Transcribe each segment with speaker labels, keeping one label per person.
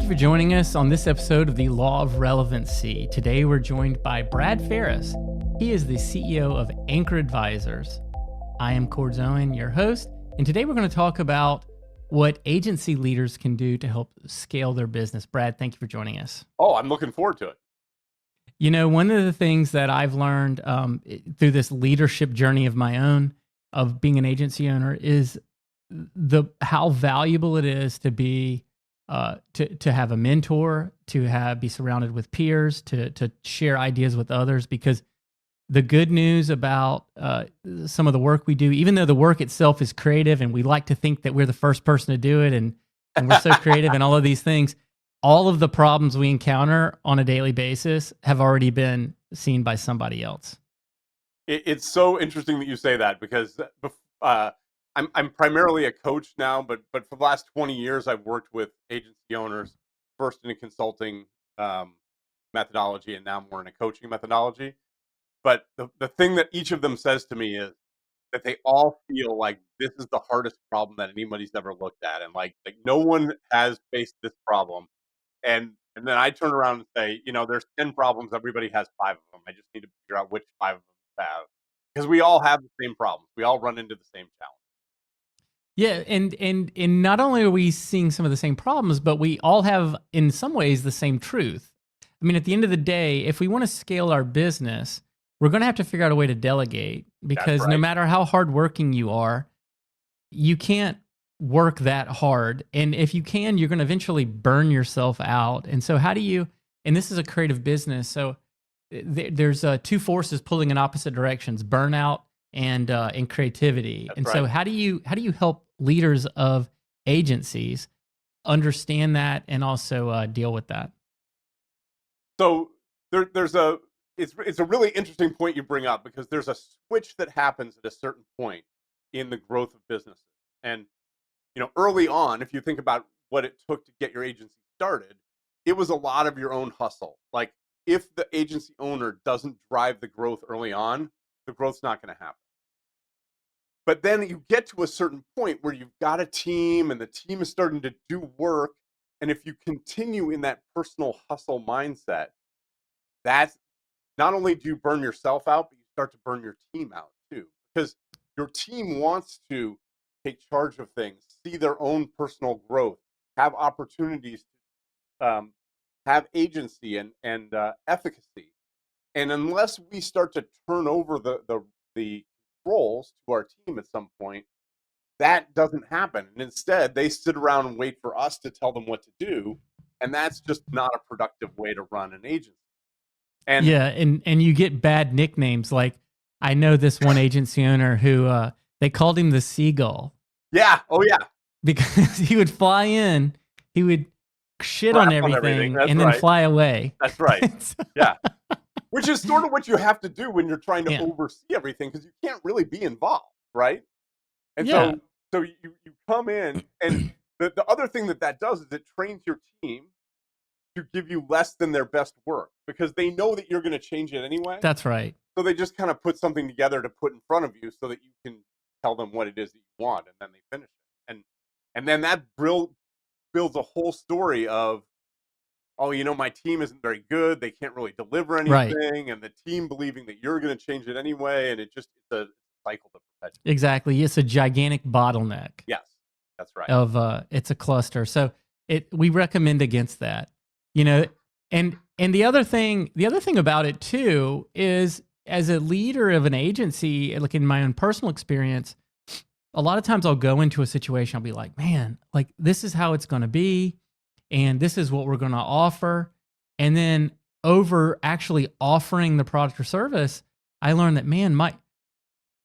Speaker 1: you for joining us on this episode of the Law of Relevancy. Today we're joined by Brad Farris. He is the CEO of Anchor Advisors. I am Cord Owen, your host, and today we're going to talk about what agency leaders can do to help scale their business. Brad, thank you for joining us.
Speaker 2: Oh, I'm looking forward to it.
Speaker 1: You know, one of the things that I've learned through this leadership journey of my own, of being an agency owner, is how valuable it is to be to have a mentor, to be surrounded with peers, to share ideas with others. Because the good news about some of the work we do, even though the work itself is creative and we like to think that we're the first person to do it and we're so creative and all of these things, all of the problems we encounter on a daily basis have already been seen by somebody else.
Speaker 2: It's so interesting that you say that, because I'm primarily a coach now, but for the last 20 years, I've worked with agency owners, first in a consulting methodology and now more in a coaching methodology. But the thing that each of them says to me is that they all feel like this is the hardest problem that anybody's ever looked at. And like no one has faced this problem. And then I turn around and say, there's 10 problems. Everybody has 5 of them. I just need to figure out which 5 of them you have. Because we all have the same problems. We all run into the same challenge.
Speaker 1: Yeah, and not only are we seeing some of the same problems, but we all have, in some ways, the same truth. I mean, at the end of the day, if we want to scale our business, we're going to have to figure out a way to delegate, because no matter how hardworking you are, you can't work that hard. And if you can, you're going to eventually burn yourself out. And so how do you, and this is a creative business, so there's 2 forces pulling in opposite directions: burnout and creativity. So how do you help leaders of agencies understand that and also deal with that?
Speaker 2: So it's a really interesting point you bring up, because there's a switch that happens at a certain point in the growth of businesses. And early on, if you think about what it took to get your agency started, it was a lot of your own hustle. Like, if the agency owner doesn't drive the growth early on, the growth's not going to happen. But then you get to a certain point where you've got a team and the team is starting to do work. And if you continue in that personal hustle mindset, that's not only do you burn yourself out, but you start to burn your team out too. Because your team wants to take charge of things, see their own personal growth, have opportunities to have agency and efficacy. And unless we start to turn over the roles to our team at some point, that doesn't happen. And instead, they sit around and wait for us to tell them what to do. And that's just not a productive way to run an agency. And
Speaker 1: yeah, and you get bad nicknames. Like, I know this one agency owner who they called him the Seagull.
Speaker 2: Yeah. Oh, yeah.
Speaker 1: Because he would fly in, he would shit on everything and then fly away.
Speaker 2: That's right. Yeah. Which is sort of what you have to do when you're trying to oversee everything, because you can't really be involved, right? And so you come in, and the other thing that does is it trains your team to give you less than their best work, because they know that you're going to change it anyway.
Speaker 1: That's right.
Speaker 2: So they just kind of put something together to put in front of you so that you can tell them what it is that you want, and then they finish it. And then that builds a whole story of, oh, my team isn't very good. They can't really deliver anything. Right. And the team believing that you're going to change it anyway. And it's a cycle to perpetuate.
Speaker 1: Exactly. It's a gigantic bottleneck.
Speaker 2: Yes, that's right.
Speaker 1: It's a cluster. So we recommend against that, and the other thing about it too is, as a leader of an agency, like in my own personal experience, a lot of times I'll go into a situation, I'll be like, man, like this is how it's going to be. And this is what we're going to offer. And then over actually offering the product or service, I learned that, man,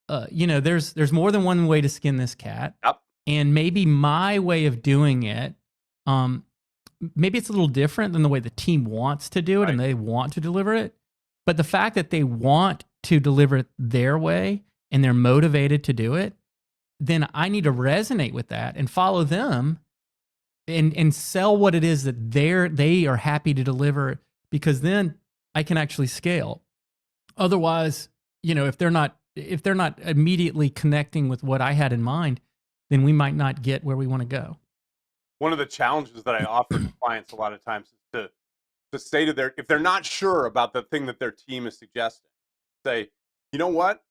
Speaker 1: there's more than one way to skin this cat.
Speaker 2: Yep.
Speaker 1: And maybe my way of doing it, maybe it's a little different than the way the team wants to do it, and they want to deliver it. But the fact that they want to deliver it their way and they're motivated to do it, then I need to resonate with that and follow them. And sell what it is that they are happy to deliver, because then I can actually scale. Otherwise, if they're not immediately connecting with what I had in mind, then we might not get where we want to go.
Speaker 2: one of the challenges that I offer to clients a lot of times is to say to their, if they're not sure about the thing that their team is suggesting, say, you know what,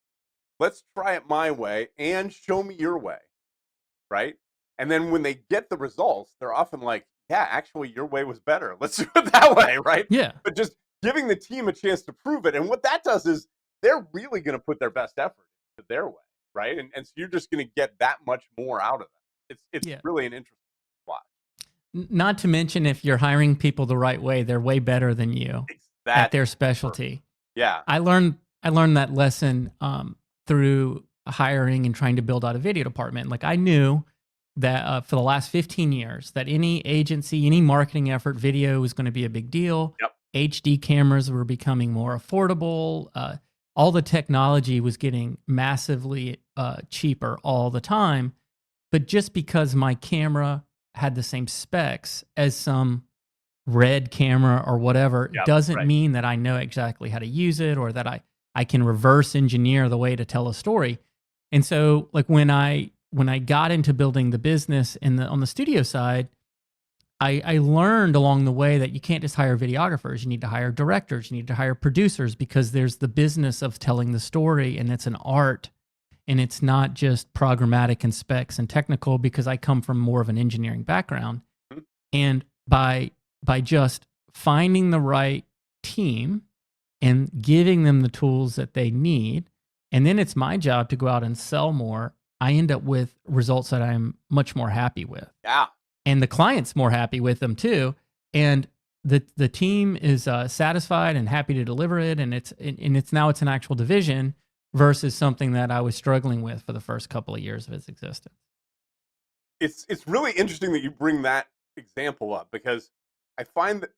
Speaker 2: let's try it my way and show me your way, right? And then when they get the results, they're often like, yeah, actually your way was better. Let's do it that way, right?
Speaker 1: Yeah.
Speaker 2: But just giving the team a chance to prove it. And what that does is they're really going to put their best effort into their way, right? And so you're just going to get that much more out of it. It's
Speaker 1: Yeah.
Speaker 2: really an interesting watch.
Speaker 1: Not to mention, if you're hiring people the right way, they're way better than you at their specialty.
Speaker 2: Yeah.
Speaker 1: I learned that lesson through hiring and trying to build out a video department. Like, I knew that for the last 15 years that any agency, any marketing effort, video was going to be a big deal.
Speaker 2: Yep.
Speaker 1: HD cameras were becoming more affordable. All the technology was getting massively cheaper all the time. But just because my camera had the same specs as some Red camera or whatever,
Speaker 2: Yep,
Speaker 1: doesn't
Speaker 2: right.
Speaker 1: mean that I know exactly how to use it, or that I can reverse engineer the way to tell a story. And so, like, when I got into building the business on the studio side, I learned along the way that you can't just hire videographers. You need to hire directors. You need to hire producers, because there's the business of telling the story, and it's an art, and it's not just programmatic and specs and technical, because I come from more of an engineering background.
Speaker 2: Mhm.
Speaker 1: And by just finding the right team and giving them the tools that they need, and then it's my job to go out and sell more, I end up with results that I'm much more happy with.
Speaker 2: Yeah.
Speaker 1: And the client's more happy with them too. And the team is satisfied and happy to deliver it. And it's an actual division versus something that I was struggling with for the first couple of years of its existence.
Speaker 2: It's really interesting that you bring that example up, because I find that,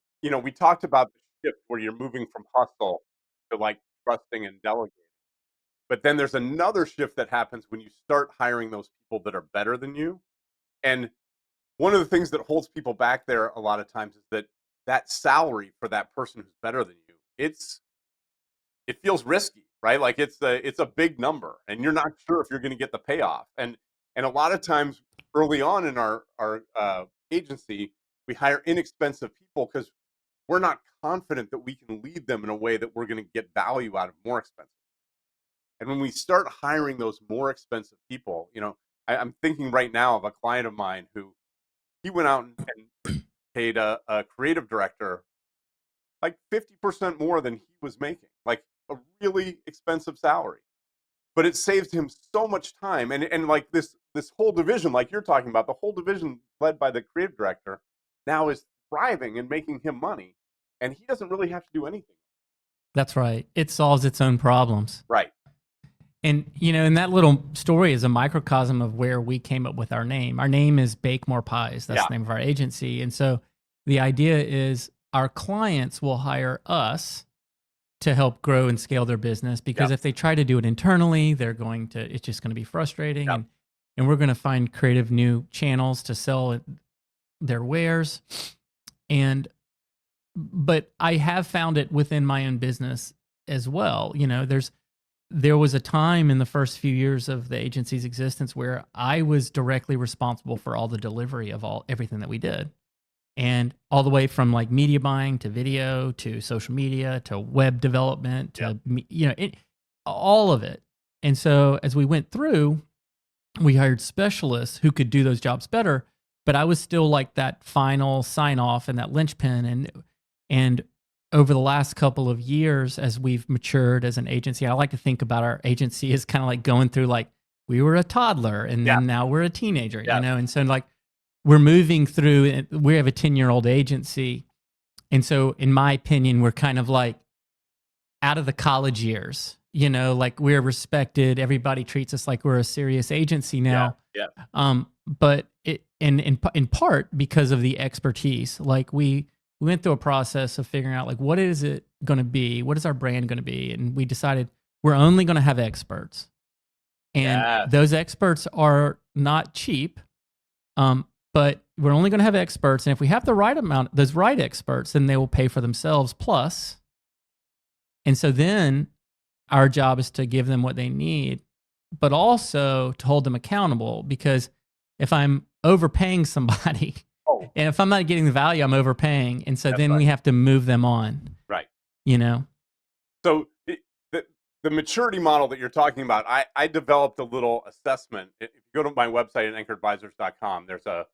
Speaker 2: we talked about the shift where you're moving from hustle to like trusting and delegating. But then there's another shift that happens when you start hiring those people that are better than you. And one of the things that holds people back there a lot of times is that salary for that person who's better than you, it feels risky, right? Like it's a big number, and you're not sure if you're going to get the payoff. And a lot of times early on in our agency, we hire inexpensive people because we're not confident that we can lead them in a way that we're going to get value out of more expensive. And when we start hiring those more expensive people, I'm thinking right now of a client of mine who he went out and paid a creative director like 50% more than he was making, like a really expensive salary. But it saved him so much time. And like this whole division, like you're talking about, the whole division led by the creative director now is thriving and making him money. And he doesn't really have to do anything.
Speaker 1: That's right. It solves its own problems.
Speaker 2: Right.
Speaker 1: And, and that little story is a microcosm of where we came up with our name. Our name is Bake More Pies. That's the name of our agency. And so the idea is our clients will hire us to help grow and scale their business, because if they try to do it internally, it's just going to be frustrating.
Speaker 2: Yep.
Speaker 1: And we're going to find creative new channels to sell their wares. But I have found it within my own business as well. There was a time in the first few years of the agency's existence where I was directly responsible for all the delivery of everything that we did. And all the way from like media buying to video to social media to web development to, all of it. And so as we went through, we hired specialists who could do those jobs better, but I was still like that final sign off and that linchpin. And over the last couple of years, as we've matured as an agency, I like to think about our agency as kind of like going through, like, we were a toddler and then now we're a teenager, and so like we're moving through. We have a 10-year-old agency, and so in my opinion, we're kind of like out of the college years. Like, we're respected. Everybody treats us like we're a serious agency now. But in part because of the expertise, like we went through a process of figuring out, like, what is it going to be? What is our brand going to be? And we decided we're only going to have experts. And those experts are not cheap, but we're only going to have experts. And if we have the right amount, those right experts, then they will pay for themselves plus. And so then our job is to give them what they need, but also to hold them accountable. Because if I'm overpaying somebody
Speaker 2: No.
Speaker 1: And if I'm not getting the value, I'm overpaying. And so
Speaker 2: That's
Speaker 1: then
Speaker 2: right.
Speaker 1: we have to move them on,
Speaker 2: Right.
Speaker 1: you know?
Speaker 2: So the maturity model that you're talking about, I developed a little assessment. If you go to my website at anchoradvisors.com, there's a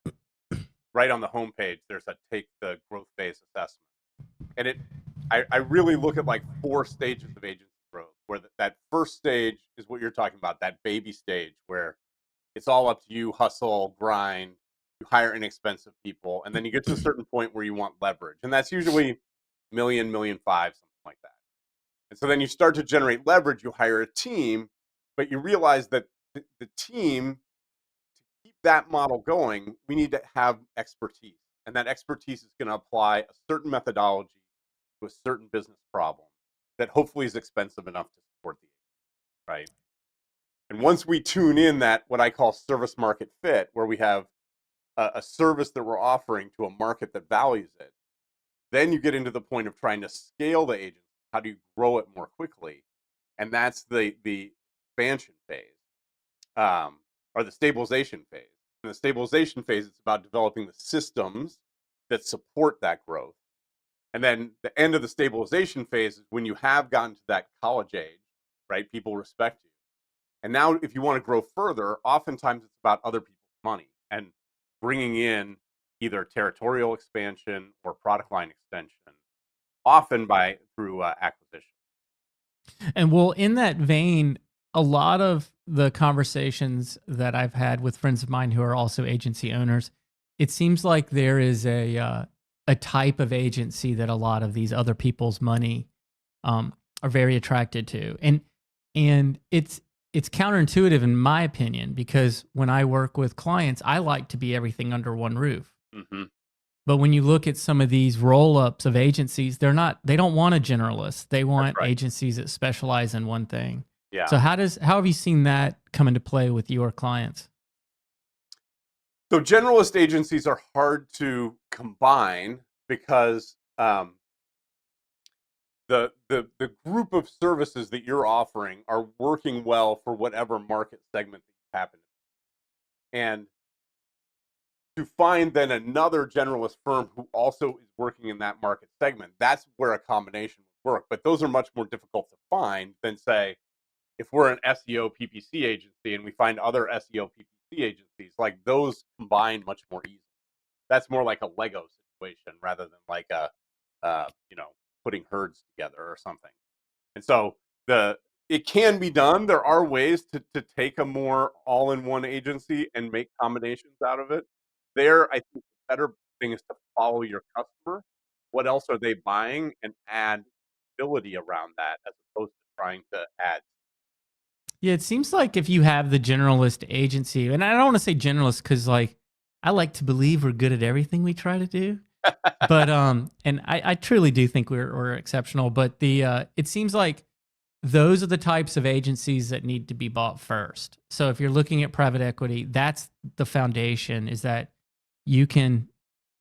Speaker 2: right on the homepage, there's a take the growth phase assessment. And I really look at like 4 stages of agency growth, where that first stage is what you're talking about, that baby stage where it's all up to you, hustle, grind, you hire inexpensive people, and then you get to a certain point where you want leverage. And that's usually million, million five, something like that. And so then you start to generate leverage, you hire a team, but you realize that the team, to keep that model going, we need to have expertise. And that expertise is going to apply a certain methodology to a certain business problem that hopefully is expensive enough to support the agent, right? And once we tune in that, what I call service market fit, where we have a service that we're offering to a market that values it, then you get into the point of trying to scale the agent. How do you grow it more quickly? And that's the expansion phase, or the stabilization phase. In the stabilization phase, it's about developing the systems that support that growth. And then the end of the stabilization phase is when you have gotten to that college age, right? People respect you. And now, if you want to grow further, oftentimes it's about other people's money and bringing in either territorial expansion or product line extension, often through acquisition.
Speaker 1: And well, in that vein, a lot of the conversations that I've had with friends of mine who are also agency owners, it seems like there is a type of agency that a lot of these other people's money are very attracted to, and it's counterintuitive in my opinion, because when I work with clients, I like to be everything under one roof.
Speaker 2: Mm-hmm.
Speaker 1: But when you look at some of these roll-ups of agencies, they don't want a generalist. They want
Speaker 2: right.
Speaker 1: agencies that specialize in one thing.
Speaker 2: Yeah.
Speaker 1: So how have you seen that come into play with your clients?
Speaker 2: So generalist agencies are hard to combine because the group of services that you're offering are working well for whatever market segment that you happen to be. And to find then another generalist firm who also is working in that market segment, that's where a combination would work. But those are much more difficult to find than, say, if we're an SEO PPC agency and we find other SEO PPC agencies, like those combine much more easily. That's more like a Lego situation rather than like a putting herds together or something. And so it can be done. There are ways to take a more all-in-one agency and make combinations out of it. I think the better thing is to follow your customer. What else are they buying, and add ability around that, as opposed to trying to add.
Speaker 1: Yeah, it seems like if you have the generalist agency, and I don't want to say generalist because like I like to believe we're good at everything we try to do. But and I truly do think we're exceptional. But it seems like those are the types of agencies that need to be bought first. So if you're looking at private equity, that's the foundation, is that you can,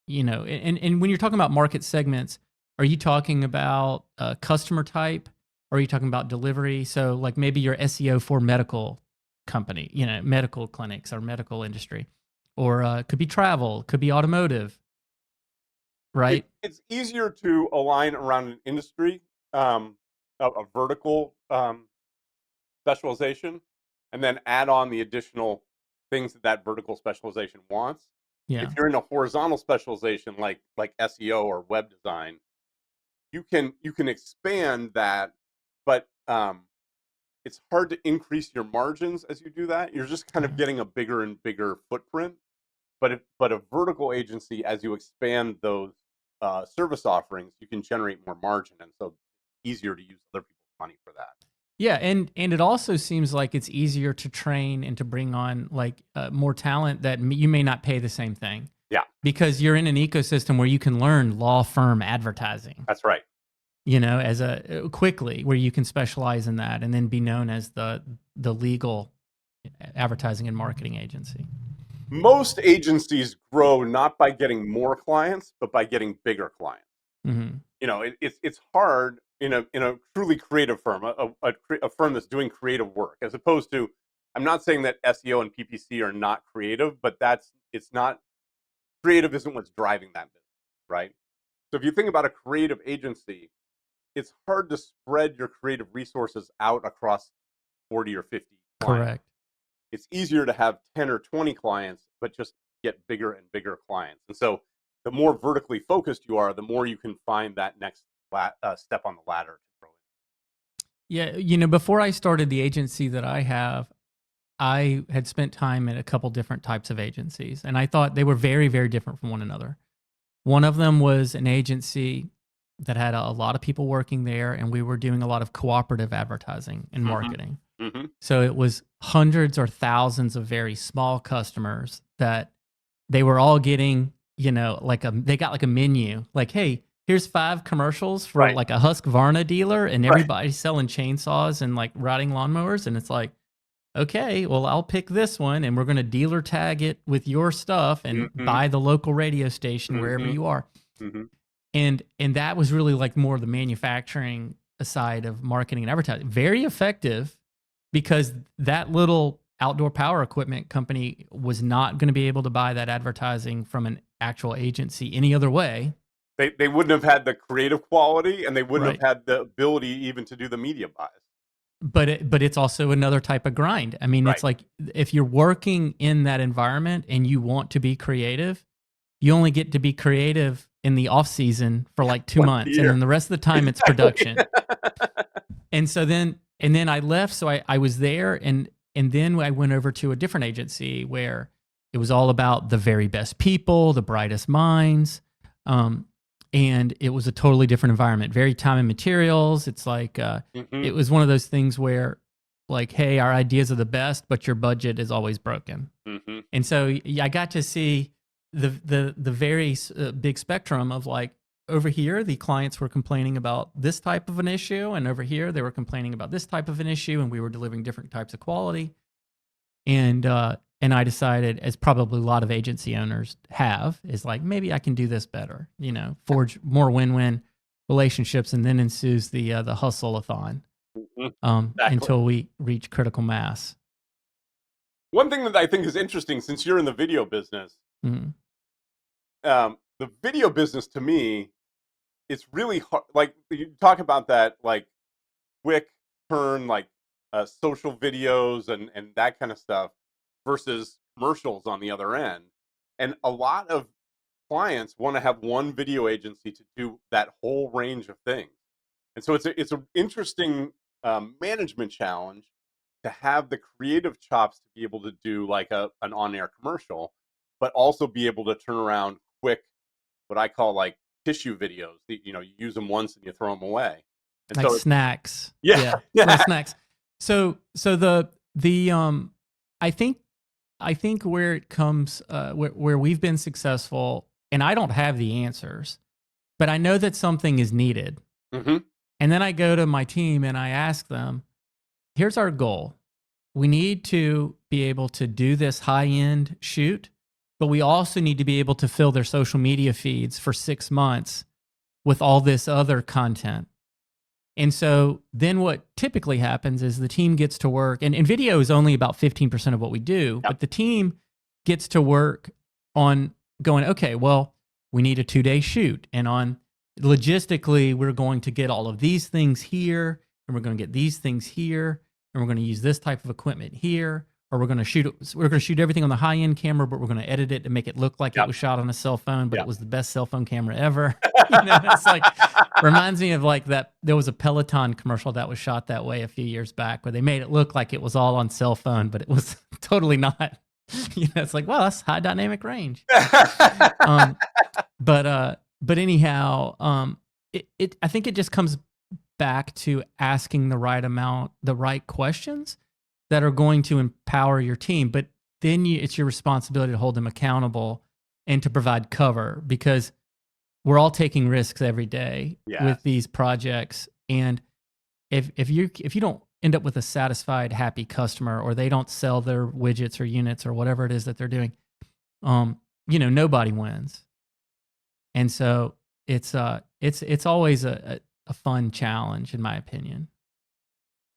Speaker 1: and when you're talking about market segments, are you talking about customer type? Or are you talking about delivery? So like maybe your SEO for medical company, medical clinics or medical industry, or could be travel, could be automotive, right?
Speaker 2: It's easier to align around an industry, a vertical specialization, and then add on the additional things that vertical specialization wants.
Speaker 1: Yeah.
Speaker 2: If you're in a horizontal specialization like SEO or web design, you can expand that, but it's hard to increase your margins as you do that. You're just kind of getting a bigger and bigger footprint. But a vertical agency, as you expand those service offerings, you can generate more margin, and so easier to use other people's money for that.
Speaker 1: Yeah, and it also seems like it's easier to train and to bring on like more talent that you may not pay the same thing.
Speaker 2: Yeah,
Speaker 1: Because you're in an ecosystem where you can learn law firm advertising,
Speaker 2: that's right.
Speaker 1: as a quickly, where you can specialize in that and then be known as the legal advertising and marketing agency.
Speaker 2: Most agencies grow not by getting more clients, but by getting bigger clients.
Speaker 1: Mm-hmm.
Speaker 2: It's hard in a truly creative firm, a firm that's doing creative work, as opposed to. I'm not saying that SEO and PPC are not creative, but it's not creative isn't what's driving that business, right? So if you think about a creative agency, it's hard to spread your creative resources out across 40 or 50 clients.
Speaker 1: Correct.
Speaker 2: It's easier to have 10 or 20 clients, but just get bigger and bigger clients. And so the more vertically focused you are, the more you can find that next step on the ladder to grow.
Speaker 1: Yeah, before I started the agency that I have, I had spent time at a couple different types of agencies, and I thought they were very, very different from one another. One of them was an agency that had a lot of people working there, and we were doing a lot of cooperative advertising and marketing.
Speaker 2: Mm-hmm.
Speaker 1: So it was hundreds or thousands of very small customers that they were all getting, they got like a menu, like, hey, here's 5 commercials for
Speaker 2: Right.
Speaker 1: like a Husqvarna dealer, and everybody's selling chainsaws and like riding lawnmowers, and it's like, okay, well, I'll pick this one, and we're going to dealer tag it with your stuff and buy the local radio station wherever you are.
Speaker 2: Mm-hmm.
Speaker 1: And that was really like more of the manufacturing side of marketing and advertising. Very effective, because that little outdoor power equipment company was not going to be able to buy that advertising from an actual agency any other way.
Speaker 2: They wouldn't have had the creative quality, and they wouldn't have had the ability even to do the media buys.
Speaker 1: But it's also another type of grind. I mean, it's like if you're working in that environment and you want to be creative, you only get to be creative in the off season for like 2 months, and then the rest of the time it's production. And so then I left. So I was there, and then I went over to a different agency where it was all about the very best people, the brightest minds. And it was a totally different environment, very time and materials. It's like, it was one of those things where like, hey, our ideas are the best, but your budget is always broken. And so I got to see the very big spectrum of like, over here, the clients were complaining about this type of an issue, and over here they were complaining about this type of an issue, and we were delivering different types of quality. And I decided, as probably a lot of agency owners have, is like, maybe I can do this better, forge more win-win relationships, and then ensues the hustle-a-thon until we reach critical mass.
Speaker 2: One thing that I think is interesting, since you're in the video business, the video business to me, it's really hard. Like you talk about that, like quick turn, like social videos and that kind of stuff versus commercials on the other end. And a lot of clients want to have one video agency to do that whole range of things. And so it's an interesting management challenge to have the creative chops to be able to do like an on-air commercial, but also be able to turn around quick, what I call like tissue videos. You use them once and you throw them away. And
Speaker 1: like
Speaker 2: so
Speaker 1: snacks.
Speaker 2: Yeah.
Speaker 1: Little snacks. So the I think where it comes, where we've been successful, and I don't have the answers, but I know that something is needed. And then I go to my team and I ask them, here's our goal. We need to be able to do this high-end shoot, but we also need to be able to fill their social media feeds for 6 months with all this other content. And so then what typically happens is the team gets to work, and video is only about 15% of what we do, but the team gets to work on going, okay, well, we need a 2-day shoot. And on logistically, we're going to get all of these things here, and we're going to get these things here, and we're going to use this type of equipment here, or we're going to shoot everything on the high-end camera, but we're going to edit it to make it look like it was shot on a cell phone, but it was the best cell phone camera ever. It's like, reminds me of like that. There was a Peloton commercial that was shot that way a few years back, where they made it look like it was all on cell phone, but it was totally not. It's like, well, that's high dynamic range. But anyhow, I think it just comes back to asking the right questions that are going to empower your team. But then it's your responsibility to hold them accountable and to provide cover, because we're all taking risks every day with these projects. And if you don't end up with a satisfied, happy customer, or they don't sell their widgets or units or whatever it is that they're doing, nobody wins. And so it's always a fun challenge, in my opinion.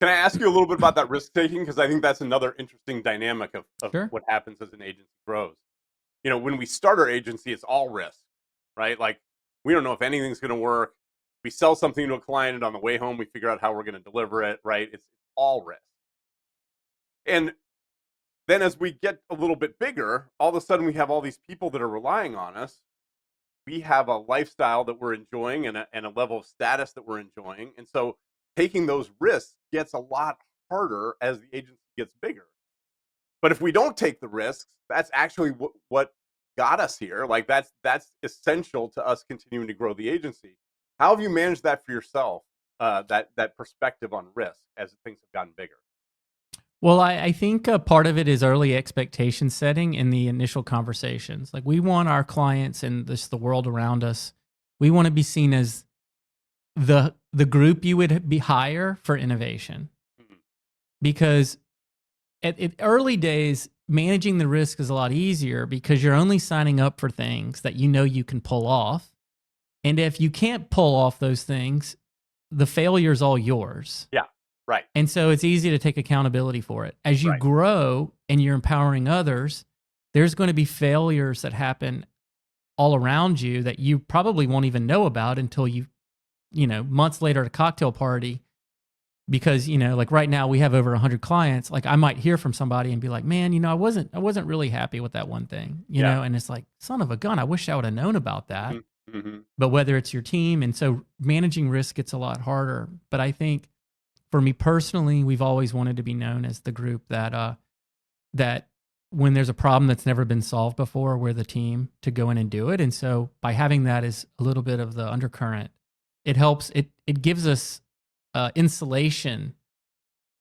Speaker 2: Can I ask you a little bit about that risk taking? Because I think that's another interesting dynamic of
Speaker 1: Sure.
Speaker 2: what happens as an agency grows. when we start our agency, it's all risk, right? Like, we don't know if anything's going to work. We sell something to a client, and on the way home, we figure out how we're going to deliver it, right? It's all risk. And then as we get a little bit bigger, all of a sudden we have all these people that are relying on us. We have a lifestyle that we're enjoying and a level of status that we're enjoying. And so taking those risks gets a lot harder as the agency gets bigger. But if we don't take the risks, that's actually what got us here. Like, that's essential to us continuing to grow the agency. How have you managed that for yourself? That perspective on risk as things have gotten bigger.
Speaker 1: Well, I think part of it is early expectation setting in the initial conversations. Like, we want our clients and the world around us, we want to be seen as the group you would be hire for innovation. Mm-hmm. Because at early days, managing the risk is a lot easier because you're only signing up for things that you know you can pull off. And if you can't pull off those things, the failure's all yours.
Speaker 2: Yeah. Right.
Speaker 1: And so it's easy to take accountability for it. As you grow and you're empowering others, there's going to be failures that happen all around you that you probably won't even know about until months later at a cocktail party. Because, like right now we have over 100 clients. Like, I might hear from somebody and be like, man, I wasn't really happy with that one thing, you know? And it's like, son of a gun, I wish I would have known about that. Mm-hmm. But whether it's your team, and so managing risk gets a lot harder. But I think, for me personally, we've always wanted to be known as the group that when there's a problem that's never been solved before, we're the team to go in and do it. And so by having that as a little bit of the undercurrent, it helps. It gives us insulation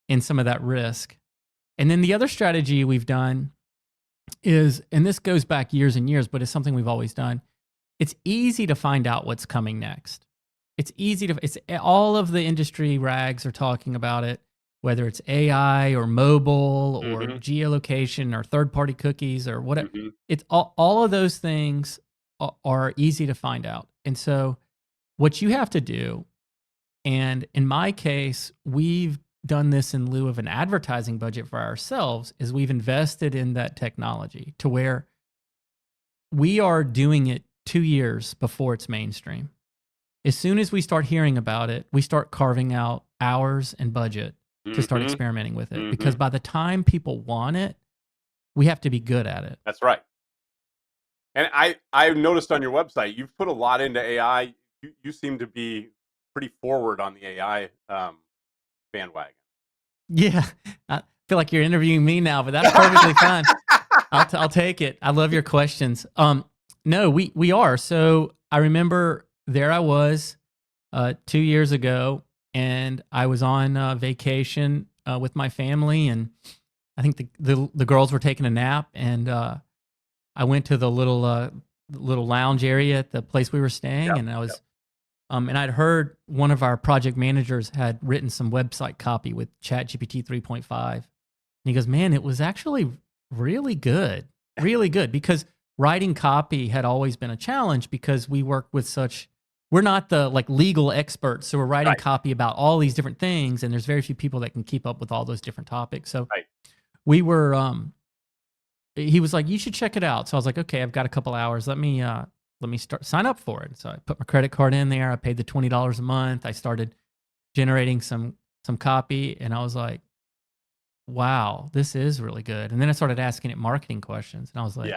Speaker 1: in some of that risk. And then the other strategy we've done is, and this goes back years and years, but it's something we've always done. It's easy to find out what's coming next. It's all of the industry rags are talking about it, whether it's AI or mobile or geolocation or third-party cookies or whatever. Mm-hmm. It's all of those things are easy to find out. And so what you have to do, and in my case, we've done this in lieu of an advertising budget for ourselves, is we've invested in that technology to where we are doing it 2 years before it's mainstream. As soon as we start hearing about it, we start carving out hours and budget to start experimenting with it. Because by the time people want it, we have to be good at it.
Speaker 2: That's right. And I've noticed on your website, you've put a lot into AI. You seem to be pretty forward on the AI bandwagon.
Speaker 1: Yeah. I feel like you're interviewing me now, but that's perfectly fine. I'll take it. I love your questions. No, we are. So I remember there I was 2 years ago, and I was on vacation with my family, and I think the girls were taking a nap, and I went to the little lounge area at the place we were staying, and I was and I'd heard one of our project managers had written some website copy with ChatGPT 3.5, and he goes, "Man, it was actually really good, because writing copy had always been a challenge because we work with we're not the legal experts, so we're writing copy about all these different things, and there's very few people that can keep up with all those different topics." So we were, he was like, "You should check it out." So I was like, "Okay, I've got a couple hours. Let me sign up for it." So I put my credit card in there. I paid the $20 a month. I started generating some copy, and I was like, "Wow, this is really good." And then I started asking it marketing questions, and I was like,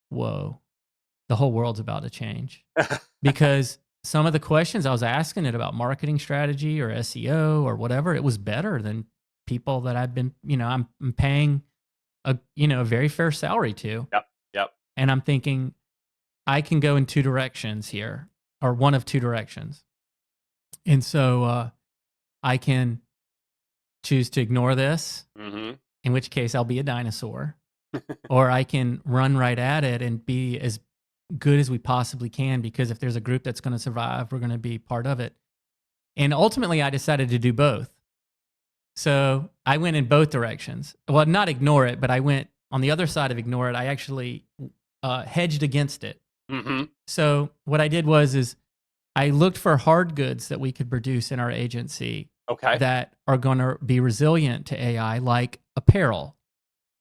Speaker 1: "Whoa, the whole world's about to change." Because some of the questions I was asking it about marketing strategy or SEO or whatever, it was better than people that I've been, I'm paying a very fair salary to.
Speaker 2: Yep.
Speaker 1: And I'm thinking, I can go in two directions here, or one of two directions. And so I can choose to ignore this, in which case I'll be a dinosaur, or I can run right at it and be as good as we possibly can, because if there's a group that's going to survive, we're going to be part of it. And ultimately, I decided to do both. So I went in both directions. Well, not ignore it, but I went on the other side of ignore it. I actually hedged against it. So what I did is I looked for hard goods that we could produce in our agency that are going to be resilient to AI, like apparel.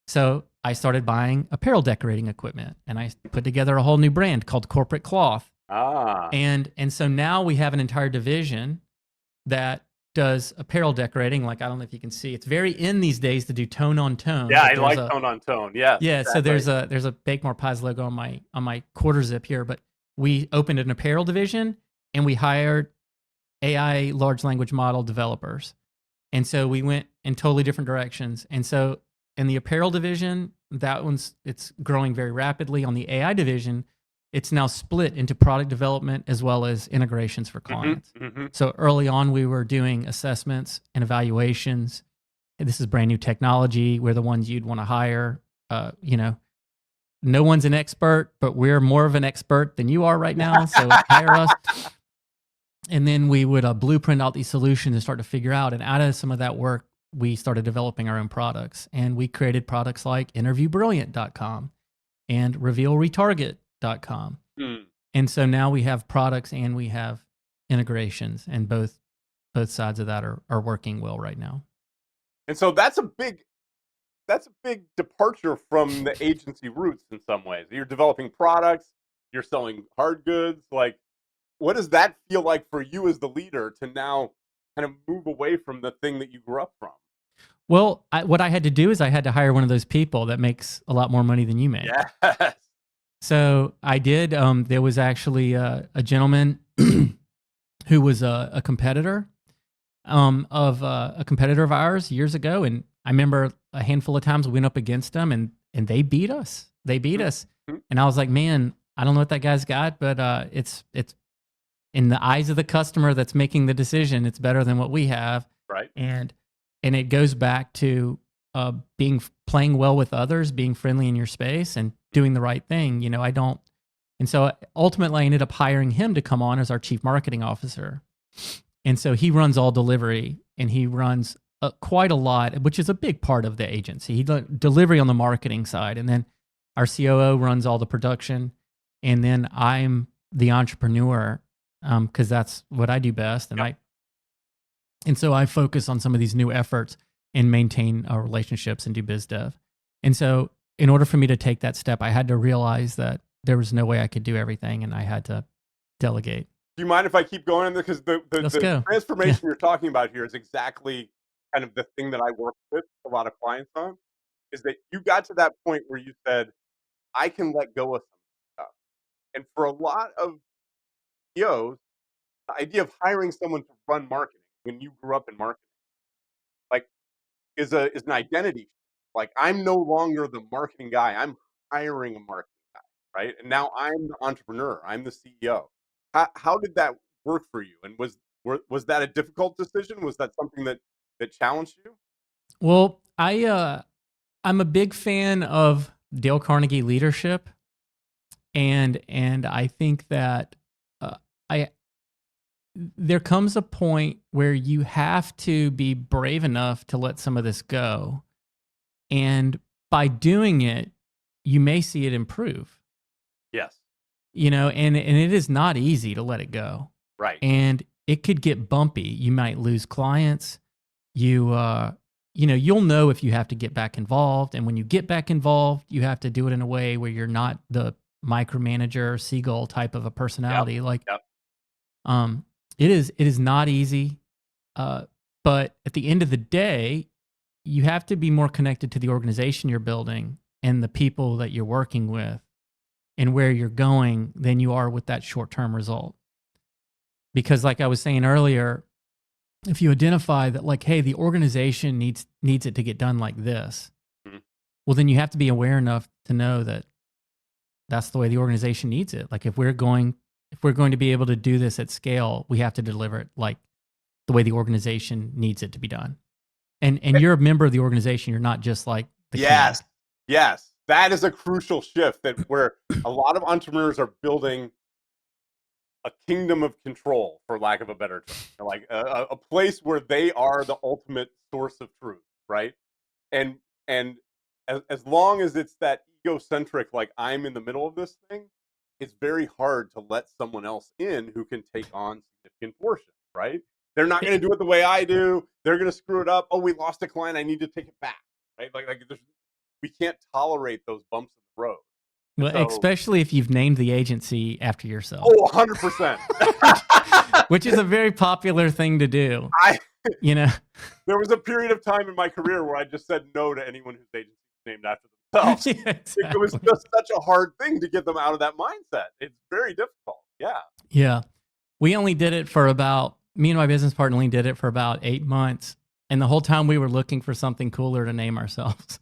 Speaker 1: So I started buying apparel decorating equipment, and I put together a whole new brand called Corporate Cloth.
Speaker 2: Ah,
Speaker 1: And so now we have an entire division that does apparel decorating. Like, I don't know if you can see, it's very in these days to do tone on tone.
Speaker 2: yeah,
Speaker 1: but
Speaker 2: I
Speaker 1: there's
Speaker 2: like
Speaker 1: a
Speaker 2: tone on tone. Yes,
Speaker 1: yeah, so
Speaker 2: exactly.
Speaker 1: there's a Bake More Pies logo on my quarter zip here, but we opened an apparel division and we hired AI large language model developers. And so we went in totally different directions. And so in the apparel division, it's growing very rapidly. On the AI division, it's now split into product development as well as integrations for clients.
Speaker 2: Mm-hmm.
Speaker 1: So early on, we were doing assessments and evaluations. And this is brand new technology. We're the ones you'd want to hire. You know, no one's an expert, but we're more of an expert than you are right now. So hire us. And then we would blueprint out these solutions and start to figure out. And out of some of that work, we started developing our own products. And we created products like interviewbrilliant.com and revealretarget.com.
Speaker 2: Mm.
Speaker 1: And so now we have products and we have integrations, and both sides of that are working well right now.
Speaker 2: And so that's a big departure from the agency roots in some ways. You're developing products, you're selling hard goods. Like, what does that feel like for you as the leader to now kind of move away from the thing that you grew up from?
Speaker 1: Well, what I had to do is I had to hire one of those people that makes a lot more money than you make.
Speaker 2: Yes.
Speaker 1: So I did. There was actually a gentleman who was a competitor of a competitor of ours years ago, and I remember a handful of times we went up against them, and they beat us. They beat us, and I was like, man, I don't know what that guy's got, but it's in the eyes of the customer that's making the decision, it's better than what we have.
Speaker 2: Right.
Speaker 1: And it goes back to playing well with others, being friendly in your space, and doing the right thing. You know, and so ultimately I ended up hiring him to come on as our chief marketing officer. And so he runs all delivery, and he runs quite a lot, which is a big part of the agency. He delivery on the marketing side, and then our COO runs all the production, and then I'm the entrepreneur because that's what I do best. And
Speaker 2: Yep.
Speaker 1: so I focus on some of these new efforts and maintain our relationships and do biz dev. And so in order for me to take that step, I had to realize that there was no way I could do everything, and I had to delegate.
Speaker 2: Do you mind if I keep going? Because
Speaker 1: Let's
Speaker 2: the
Speaker 1: go.
Speaker 2: transformation you're talking about here is exactly kind of the thing that I work with a lot of clients on, is that you got to that point where you said, I can let go of some stuff. And for a lot of CEOs, the idea of hiring someone to run marketing when you grew up in marketing, like, is an identity shift. Like, I'm no longer the marketing guy. I'm hiring a marketing guy, right? And now I'm the entrepreneur. I'm the CEO. How did that work for you? And was that a difficult decision? Was that something that challenged you?
Speaker 1: Well, I'm a big fan of Dale Carnegie leadership, and I think that I there comes a point where you have to be brave enough to let some of this go, and by doing it, you may see it improve.
Speaker 2: Yes.
Speaker 1: You know, and it is not easy to let it go,
Speaker 2: Right.
Speaker 1: and it could get bumpy. You might lose clients. You know, you'll know if you have to get back involved. And when you get back involved, you have to do it in a way where you're not the micromanager, seagull type of a personality.
Speaker 2: Yep.
Speaker 1: Like,
Speaker 2: Yep.
Speaker 1: it is not easy. But at the end of the day, you have to be more connected to the organization you're building and the people that you're working with and where you're going than you are with that short-term result. Because like I was saying earlier, if you identify that, like, hey, the organization needs it to get done like this,
Speaker 2: Mhm.
Speaker 1: well, then you have to be aware enough to know that that's the way the organization needs it. Like, if we're going to be able to do this at scale, we have to deliver it like the way the organization needs it to be done. And you're a member of the organization. You're not just like the
Speaker 2: Yes.
Speaker 1: king.
Speaker 2: Yes. That is a crucial shift that where a lot of entrepreneurs are building a kingdom of control, for lack of a better term, like a place where they are the ultimate source of truth, right? And as long as it's that egocentric, like, I'm in the middle of this thing, it's very hard to let someone else in who can take on significant portion, right? They're not going to do it the way I do. They're going to screw it up. Oh, we lost a client. I need to take it back, right? Like there's we can't tolerate those bumps in the road.
Speaker 1: Well,
Speaker 2: So,
Speaker 1: especially if you've named the agency after yourself.
Speaker 2: oh, 100%.
Speaker 1: which is a very popular thing to do.
Speaker 2: I
Speaker 1: You know,
Speaker 2: There was a period of time in my career where I just said no to anyone whose agency was named after themselves.
Speaker 1: yeah,
Speaker 2: It was
Speaker 1: exactly.
Speaker 2: just such a hard thing to get them out of that mindset. It's very difficult. Yeah.
Speaker 1: Yeah. We only did it for about, me and my business partner only did it for about 8 months. And the whole time we were looking for something cooler to name ourselves.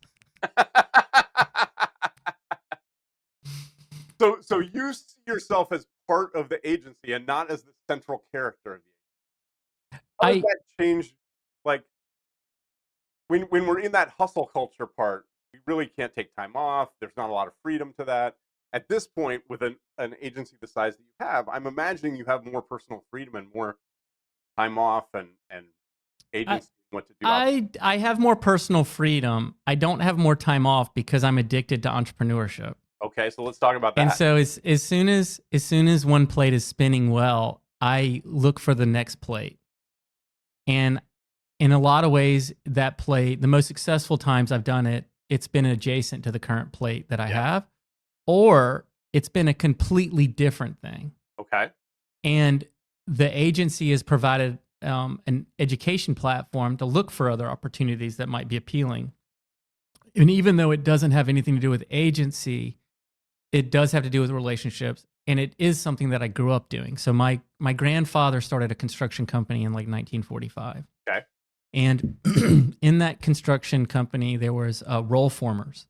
Speaker 2: So you see yourself as part of the agency and not as the central character of the agency. How does
Speaker 1: I,
Speaker 2: that change? Like when we're in that hustle culture part, we really can't take time off. There's not a lot of freedom to that. At this point, with an agency the size that you have, I'm imagining you have more personal freedom and more time off and agency and what to do.
Speaker 1: I have more personal freedom. I don't have more time off because I'm addicted to entrepreneurship.
Speaker 2: Okay, so let's talk about
Speaker 1: And
Speaker 2: that.
Speaker 1: so as soon as one plate is spinning well, I look for the next plate. And in a lot of ways, that plate, the most successful times I've done it, it's been adjacent to the current plate that I have, or it's been a completely different thing.
Speaker 2: Okay.
Speaker 1: And the agency has provided an education platform to look for other opportunities that might be appealing. And even though it doesn't have anything to do with agency, it does have to do with relationships. And it is something that I grew up doing. So my grandfather started a construction company in like 1945.
Speaker 2: Okay.
Speaker 1: And in that construction company, there was roll formers.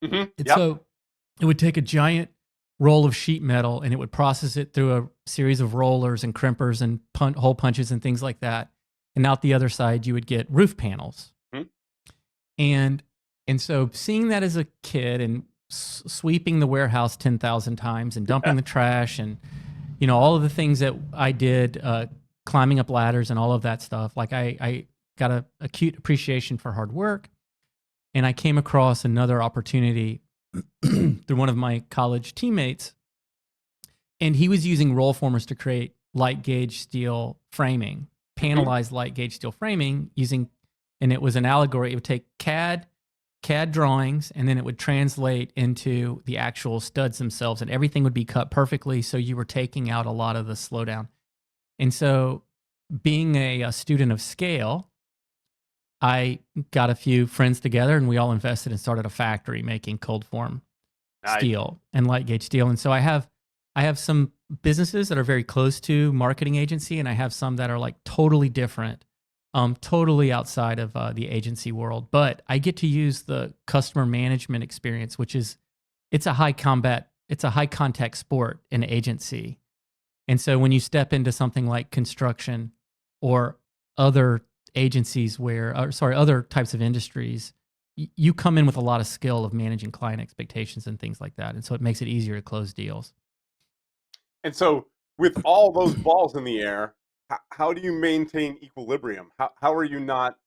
Speaker 2: Mm-hmm.
Speaker 1: And so it would take a giant roll of sheet metal and it would process it through a series of rollers and crimpers and hole punches and things like that. And out the other side, you would get roof panels.
Speaker 2: Mm-hmm.
Speaker 1: And so seeing that as a kid and sweeping the warehouse 10,000 times and dumping the trash and, you know, all of the things that I did, climbing up ladders and all of that stuff, like I got an acute appreciation for hard work. And I came across another opportunity through one of my college teammates. And he was using roll formers to create light gauge steel framing, panelized light gauge steel framing and it was an allegory. It would take CAD drawings, and then it would translate into the actual studs themselves, and everything would be cut perfectly. So you were taking out a lot of the slowdown. And so being a student of scale, I got a few friends together and we all invested and started a factory making cold form steel and light gauge steel. And so I have some businesses that are very close to marketing agency, and I have some that are like totally different, totally outside of the agency world. But I get to use the customer management experience, which is it's a high contact sport in agency. And so when you step into something like construction or other agencies other types of industries, you come in with a lot of skill of managing client expectations and things like that. And so it makes it easier to close deals.
Speaker 2: And so with all those balls in the air, how do you maintain equilibrium? How are you not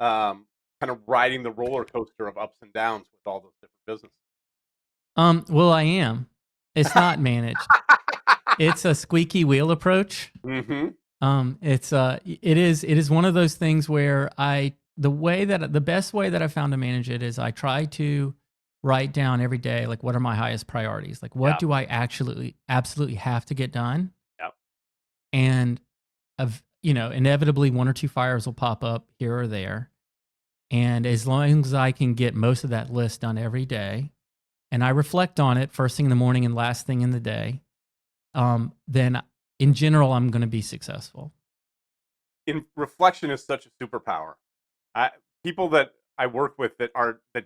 Speaker 2: kind of riding the roller coaster of ups and downs with all those different businesses?
Speaker 1: Well, I am. It's not managed. It's a squeaky wheel approach.
Speaker 2: Mm-hmm.
Speaker 1: It is one of those things where the best way that I found to manage it is I try to write down every day, like, what are my highest priorities? Like, what do I absolutely have to get done?
Speaker 2: Yep.
Speaker 1: And inevitably 1 or 2 fires will pop up here or there. And as long as I can get most of that list done every day, and I reflect on it first thing in the morning and last thing in the day, then in general, I'm going to be successful.
Speaker 2: Reflection is such a superpower. People that I work with that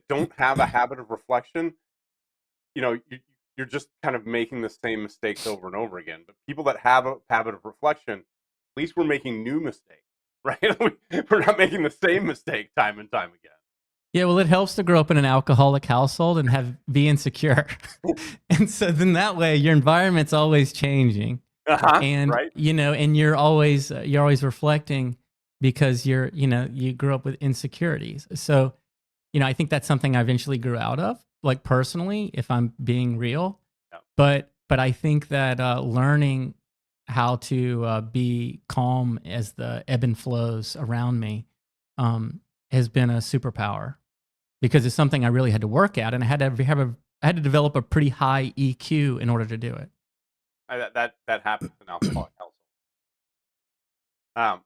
Speaker 2: don't have a habit of reflection, you're just kind of making the same mistakes over and over again. But people that have a habit of reflection, at least we're making new mistakes, right? We're not making the same mistake time and time again.
Speaker 1: Yeah, well, it helps to grow up in an alcoholic household and be insecure. And so then that way your environment's always changing. And
Speaker 2: right.
Speaker 1: And you're always reflecting because you grew up with insecurities. So, I think that's something I eventually grew out of, like personally, if I'm being real. Yeah. But I think that learning how to be calm as the ebb and flows around me has been a superpower. because it's something I really had to work at, and I had to develop a pretty high EQ in order to do it.
Speaker 2: That happens in alcoholic households.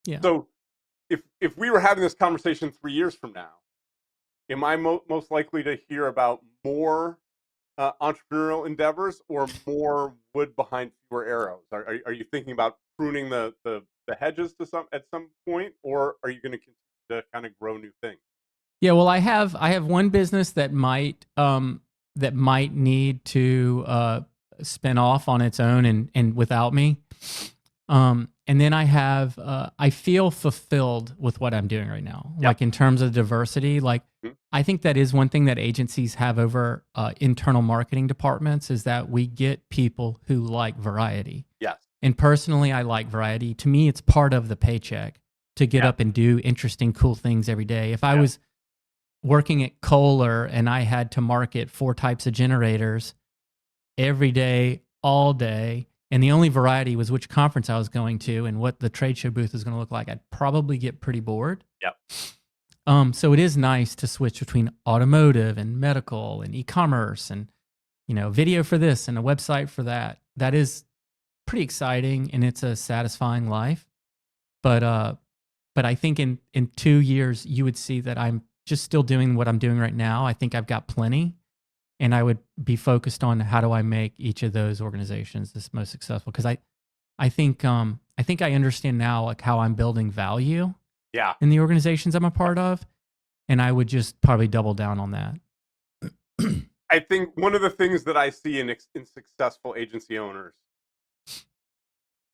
Speaker 1: Yeah.
Speaker 2: So if we were having this conversation 3 years from now, am I most likely to hear about more entrepreneurial endeavors or more wood behind fewer arrows? Are you thinking about pruning the hedges at some point, or are you going to continue to kind of grow new things?
Speaker 1: Yeah, well, I have one business that might need to spin off on its own and without me. And then I feel fulfilled with what I'm doing right now.
Speaker 2: Yep.
Speaker 1: Like in terms of diversity, like I think that is one thing that agencies have over internal marketing departments, is that we get people who like variety.
Speaker 2: Yes.
Speaker 1: And personally, I like variety. To me, it's part of the paycheck to get up and do interesting, cool things every day. If I was working at Kohler and I had to market 4 types of generators every day, all day, and the only variety was which conference I was going to and what the trade show booth was going to look like, I'd probably get pretty bored.
Speaker 2: Yep.
Speaker 1: So it is nice to switch between automotive and medical and e-commerce and, video for this and a website for that. That is pretty exciting, and it's a satisfying life. But I think in 2 years, you would see that I'm just still doing what I'm doing right now. I think I've got plenty. And I would be focused on how do I make each of those organizations the most successful, because I think I understand now like how I'm building value in the organizations I'm a part of, and I would just probably double down on that.
Speaker 2: I think one of the things that I see in successful agency owners,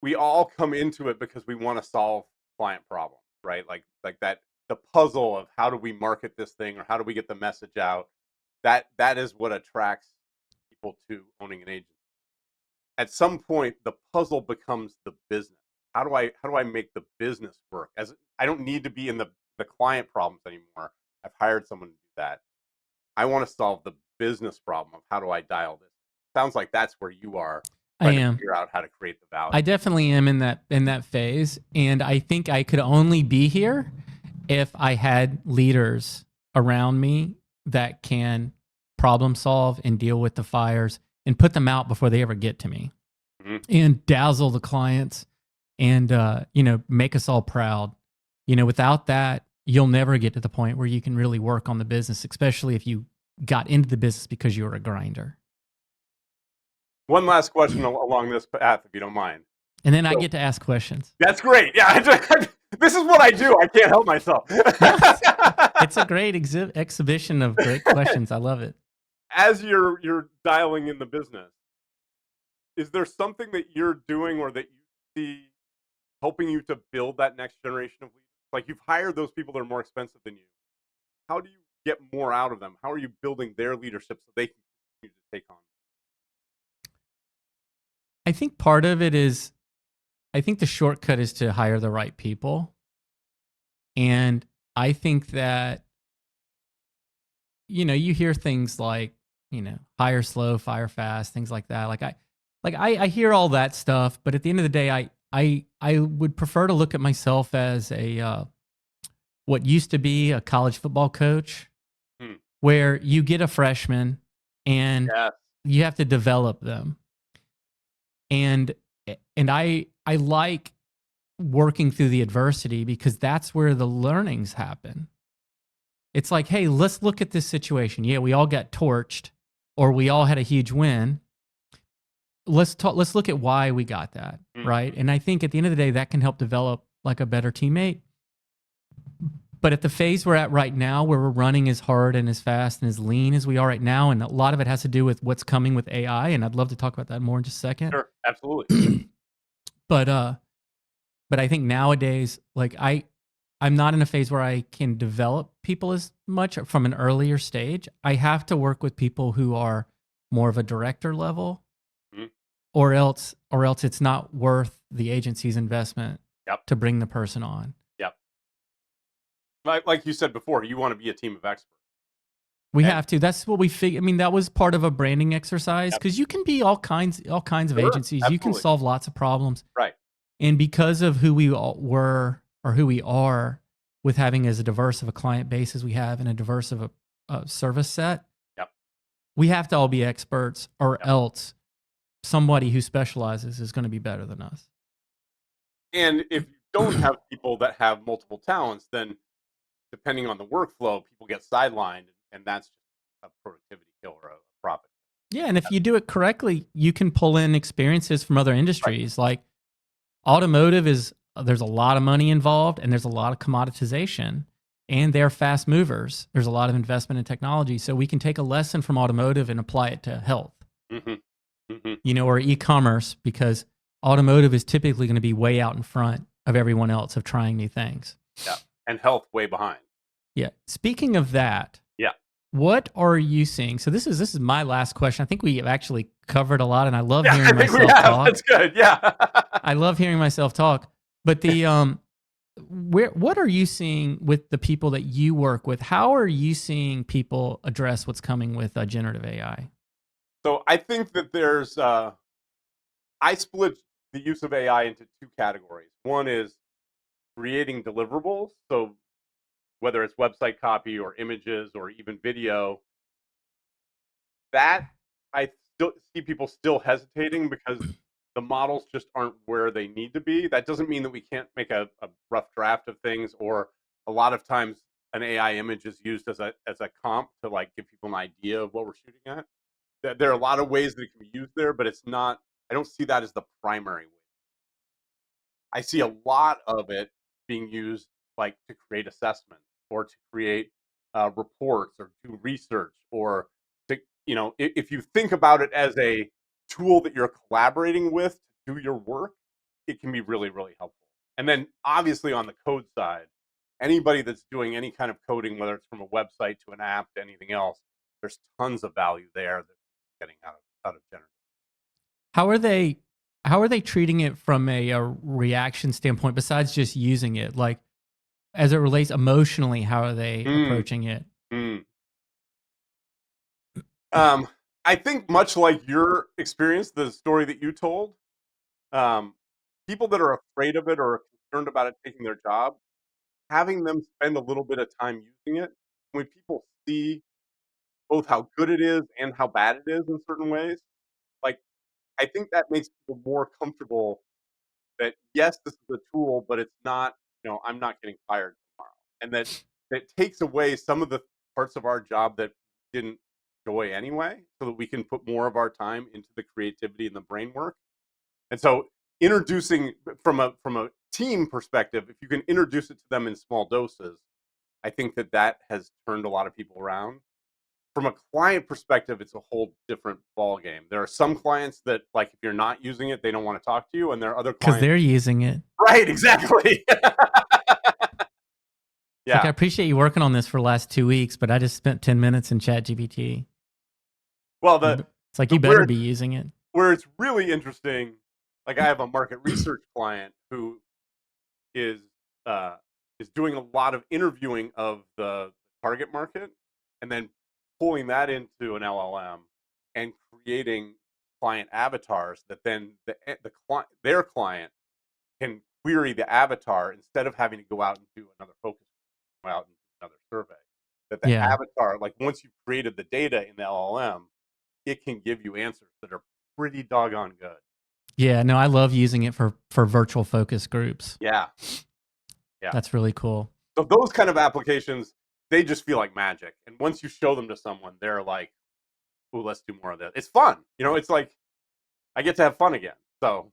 Speaker 2: we all come into it because we want to solve client problems, right? Like that, the puzzle of how do we market this thing or how do we get the message out. That is what attracts people to owning an agency. At some point, the puzzle becomes the business. How do I make the business work? As I don't need to be in the client problems anymore. I've hired someone to do that. I want to solve the business problem of how do I dial this. Sounds like that's where you are.
Speaker 1: I am.
Speaker 2: To figure out how to create the value.
Speaker 1: I definitely am in that phase, and I think I could only be here if I had leaders around me that can problem solve and deal with the fires and put them out before they ever get to me, and dazzle the clients and make us all proud. Without that, you'll never get to the point where you can really work on the business, especially if you got into the business because you were a grinder.
Speaker 2: One last question along this path, if you don't mind.
Speaker 1: And then I get to ask questions.
Speaker 2: That's great. Yeah, this is what I do. I can't help myself.
Speaker 1: It's a great exhibition of great questions. I love it.
Speaker 2: As you're dialing in the business, is there something that you're doing or that you see helping you to build that next generation of leaders? Like, you've hired those people that are more expensive than you. How do you get more out of them? How are you building their leadership so they can continue to take on?
Speaker 1: I think part of it is, I think the shortcut is to hire the right people. And I think that, you hear things like, hire slow, fire fast, things like that. I hear all that stuff, but at the end of the day, I would prefer to look at myself as what used to be a college football coach, where you get a freshman and you have to develop them. And I like working through the adversity because that's where the learnings happen. It's like, hey, let's look at this situation. Yeah, we all got torched, or we all had a huge win. Let's look at why we got that, right? And I think at the end of the day, that can help develop like a better teammate. But at the phase we're at right now, where we're running as hard and as fast and as lean as we are right now, and a lot of it has to do with what's coming with AI, and I'd love to talk about that more in just a second.
Speaker 2: Sure, absolutely.
Speaker 1: But I think nowadays, like I'm not in a phase where I can develop people as much from an earlier stage. I have to work with people who are more of a director level, or else it's not worth the agency's investment to bring the person on.
Speaker 2: Like you said before, you want to be a team of experts.
Speaker 1: We have to. That's what we figured. I mean, that was part of a branding exercise, because you can be all kinds of agencies.
Speaker 2: Absolutely.
Speaker 1: You can solve lots of problems.
Speaker 2: Right.
Speaker 1: And because of who we all were or who we are, with having as diverse of a client base as we have and a diverse of a service set,
Speaker 2: Yep.
Speaker 1: we have to all be experts, or
Speaker 2: Yep.
Speaker 1: else somebody who specializes is going to be better than us.
Speaker 2: And if you don't have people that have multiple talents, then depending on the workflow, people get sidelined, and that's just a productivity killer, a profit.
Speaker 1: Yeah, and if you do it correctly, you can pull in experiences from other industries. Like automotive there's a lot of money involved, and there's a lot of commoditization, and they're fast movers. There's a lot of investment in technology. So we can take a lesson from automotive and apply it to health, or e-commerce, because automotive is typically going to be way out in front of everyone else of trying new things.
Speaker 2: Yeah, and health way behind.
Speaker 1: Yeah. Speaking of that,
Speaker 2: yeah,
Speaker 1: what are you seeing? So this is my last question. I think we have actually covered a lot, and I love hearing myself talk.
Speaker 2: That's good. Yeah,
Speaker 1: I love hearing myself talk. But what are you seeing with the people that you work with? How are you seeing people address what's coming with generative AI?
Speaker 2: So I think that there's I split the use of AI into two categories. One is creating deliverables. So whether it's website copy or images or even video, that I still see people still hesitating because the models just aren't where they need to be. That doesn't mean that we can't make a rough draft of things, or a lot of times an AI image is used as a comp to like give people an idea of what we're shooting at. There are a lot of ways that it can be used there, but it's not. I don't see that as the primary way. I see a lot of it being used like to create assessments or to create reports or do research, or to, if you think about it as a tool that you're collaborating with to do your work, it can be really, really helpful. And then obviously on the code side, anybody that's doing any kind of coding, whether it's from a website to an app to anything else, there's tons of value there that we're getting out of generative.
Speaker 1: How are they treating it from a reaction standpoint, besides just using it? Like, as it relates emotionally, how are they approaching it?
Speaker 2: I think much like your experience, the story that you told, people that are afraid of it or concerned about it taking their job, having them spend a little bit of time using it, when people see both how good it is and how bad it is in certain ways, like, I think that makes people more comfortable that, yes, this is a tool, but it's not, I'm not getting fired tomorrow. And that takes away some of the parts of our job that we didn't enjoy anyway, so that we can put more of our time into the creativity and the brain work. And so introducing from a team perspective, if you can introduce it to them in small doses, I think that has turned a lot of people around. From a client perspective, it's a whole different ball game. There are some clients that, like, if you're not using it, they don't want to talk to you, and there are other clients
Speaker 1: because they're using it.
Speaker 2: Right, exactly. Yeah.
Speaker 1: Like, I appreciate you working on this for the last 2 weeks, but I just spent 10 minutes in ChatGPT.
Speaker 2: Well,
Speaker 1: it's like, you better be using it.
Speaker 2: Where it's really interesting, like, I have a market research client who is doing a lot of interviewing of the target market, and then pulling that into an LLM and creating client avatars that then their client can query the avatar instead of having to go out and do another focus group, go out and do another survey. That the avatar, like, once you've created the data in the LLM, it can give you answers that are pretty doggone good.
Speaker 1: Yeah, no, I love using it for virtual focus groups.
Speaker 2: Yeah.
Speaker 1: That's really cool.
Speaker 2: So those kind of applications, they just feel like magic. And once you show them to someone, they're like, "Ooh, let's do more of that." It's fun. It's like I get to have fun again. So,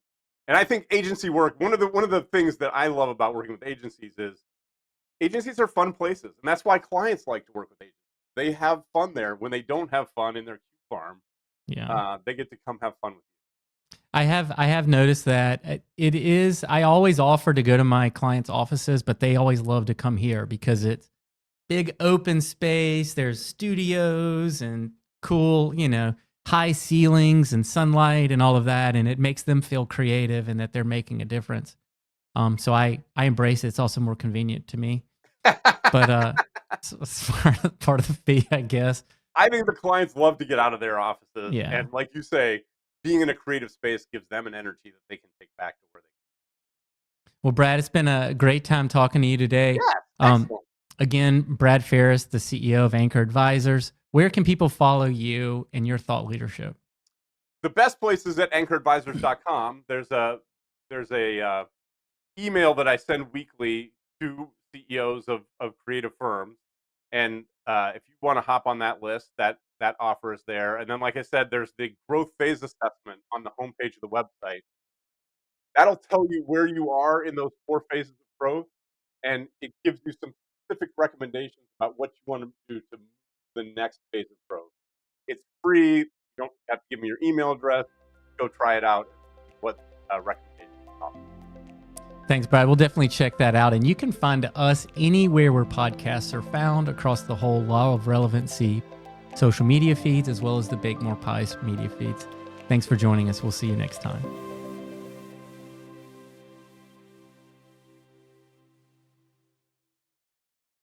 Speaker 2: and I think agency work, one of the things that I love about working with agencies is agencies are fun places. And that's why clients like to work with agencies. They have fun there. When they don't have fun in their queue farm, they get to come have fun with you.
Speaker 1: I have noticed that it is. I always offer to go to my clients' offices, but they always love to come here because it's big open space. There's studios and cool, high ceilings and sunlight and all of that, and it makes them feel creative and that they're making a difference. So I embrace it. It's also more convenient to me, but it's part of the fee, I guess.
Speaker 2: I think the clients love to get out of their offices,
Speaker 1: Yeah.
Speaker 2: and like you say, being in a creative space gives them an energy that they can take back to where they.
Speaker 1: Well, Brad, it's been a great time talking to you today.
Speaker 2: Yeah,
Speaker 1: Again, Brad Farris, the CEO of Anchor Advisors. Where can people follow you and your thought leadership?
Speaker 2: The best place is at anchoradvisors.com. There's a email that I send weekly to CEOs of creative firms, and if you want to hop on that list, that offer is there. And then, like I said, there's the growth phase assessment on the homepage of the website. That'll tell you where you are in those 4 phases of growth, and it gives you some specific recommendations about what you want to do to move to the next phase of growth. It's free. You don't have to give me your email address. Go try it out. What recommendations are.
Speaker 1: Thanks, Brad. We'll definitely check that out. And you can find us anywhere where podcasts are found across the whole Law of Relevancy social media feeds, as well as the Bake More Pies media feeds. Thanks for joining us. We'll see you next time.